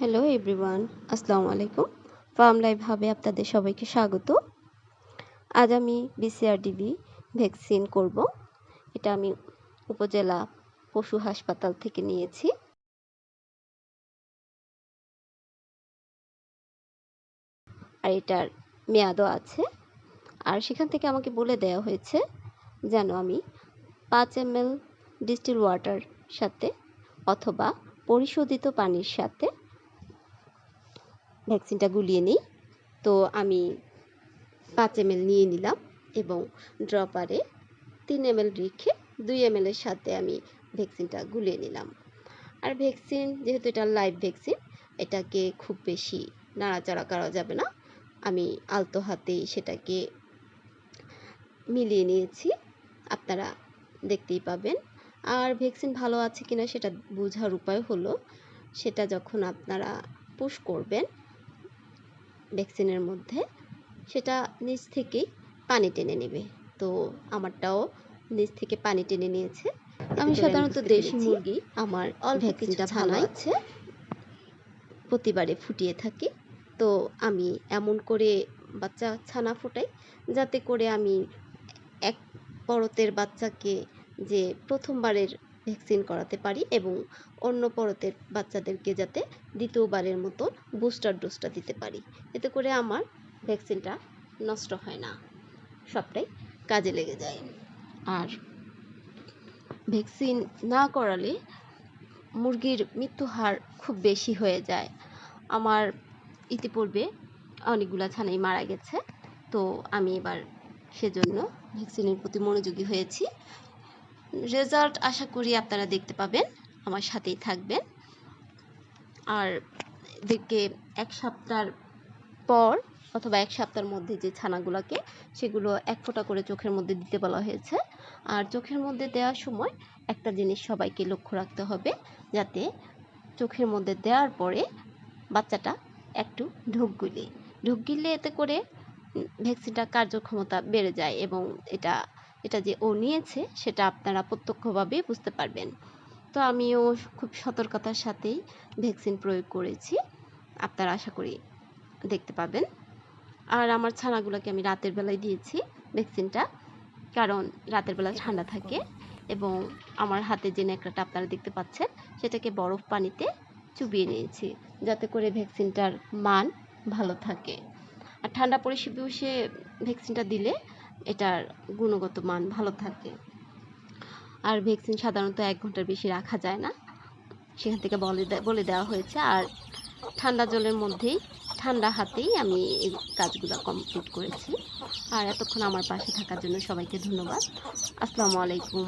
Hello everyone, আসসালামু আলাইকুম। Farm live হাবে আপনাদের সবাইকে স্বাগত। আজ আমি বিসিআরডিবি ভ্যাকসিন করব। এটা আমি উপজেলা পশু হাসপাতাল থেকে নিয়েছি। আর এটার মেয়াদও আছে। আর সেখান থেকে আমাকে বলে দেওয়া হয়েছে যেন আমি 5 ml ডিস্টিল ওয়াটার সাথে অথবা পরিশোধিত পানির সাথে ভ্যাকসিনটা গুলিয়ে নিই। তো আমি 5 ml নিয়ে নিলাম এবং ড্রপারে 3 ml রেখে 2 ml এর সাথে আমি ভ্যাকসিনটা গুলিয়ে নিলাম। আর ভ্যাকসিন যেহেতু এটা লাইভ ভ্যাকসিন, এটাকে খুব বেশি নাড়াচাড়া করা যাবে না। আমি আলতো হাতেই সেটাকে মিলিয়ে নিয়েছি, আপনারা দেখতেই পাবেন। আর ভ্যাকসিন ভালো আছে কিনা সেটা বোঝার উপায় হলো, সেটা যখন আপনারা পুশ করবেন ভ্যাকসিনের মধ্যে, সেটা নিচ থেকেই পানি টেনে নেবে। তো আমারটাও নিচ থেকে পানি টেনে নিয়েছে। আমি সাধারণত দেশি মুরগি আমার অল্প ভ্যাকসিনটা ভালো আছে, প্রতিবারে ফুটিয়ে থাকি। তো আমি এমন করে বাচ্চা ছানা ফোটাই যাতে করে আমি এক পরতের বাচ্চাকে যে প্রথমবারের ভ্যাকসিন করাতে পারি এবং অন্য পরতের বাচ্চাদেরকে যাতে দ্বিতীয়বারের মতো বুস্টার ডোজটা দিতে পারি। এতে করে আমার ভ্যাকসিনটা নষ্ট হয় না, সবটাই কাজে লেগে যায়। আর ভ্যাকসিন না করালে মুরগির মৃত্যু হার খুব বেশি হয়ে যায়। আমার ইতিপূর্বে অনেকগুলো ছানাই মারা গেছে। তো আমি এবার সেজন্য ভ্যাকসিনের প্রতি মনোযোগী হয়েছি। রেজাল্ট আশা করি আপনারা দেখতে পাবেন, আমার সাথেই থাকবেন। আর দেখে 1 সপ্তাহ পর অথবা 1 সপ্তাহের মধ্যে যে ছানাগুলোকে, সেগুলো 1 ফোঁটা করে চোখের মধ্যে দিতে বলা হয়েছে। আর চোখের মধ্যে দেওয়ার সময় একটা জিনিস সবাইকে লক্ষ্য রাখতে হবে, যাতে চোখের মধ্যে দেওয়ার পরে বাচ্চাটা একটু ঢোক গিলে এতে করে ভ্যাকসিনটা কার্যক্ষমতা বেড়ে যায় এবং এটা যে ও নিয়েছে সেটা আপনারা প্রত্যক্ষভাবে বুঝতে পারবেন। তো আমিও খুব সতর্কতার সাথেই ভ্যাকসিন প্রয়োগ করেছি, আপনারা আশা করি দেখতে পাবেন। আর আমার ছানাগুলোকে আমি রাতের বেলায় দিয়েছি ভ্যাকসিনটা, কারণ রাতের বেলা ঠান্ডা থাকে। এবং আমার হাতে যে ন্যাকড়াটা আপনারা দেখতে পাচ্ছেন, সেটাকে বরফ পানিতে চুবিয়ে নিয়েছি যাতে করে ভ্যাকসিনটার মান ভালো থাকে। আর ঠান্ডা পরিবেশে ভ্যাকসিনটা দিলে এটার গুণগত মান ভালো থাকে। আর ভ্যাকসিন সাধারণত 1 ঘন্টার বেশি রাখা যায় না, সেখান থেকে বলে দেওয়া হয়েছে। আর ঠান্ডা জলের মধ্যেই ঠান্ডা হাতেই আমি এই কাজগুলো কমপ্লিট করেছি। আর এতক্ষণ আমার পাশে থাকার জন্য সবাইকে ধন্যবাদ। আসসালামু আলাইকুম।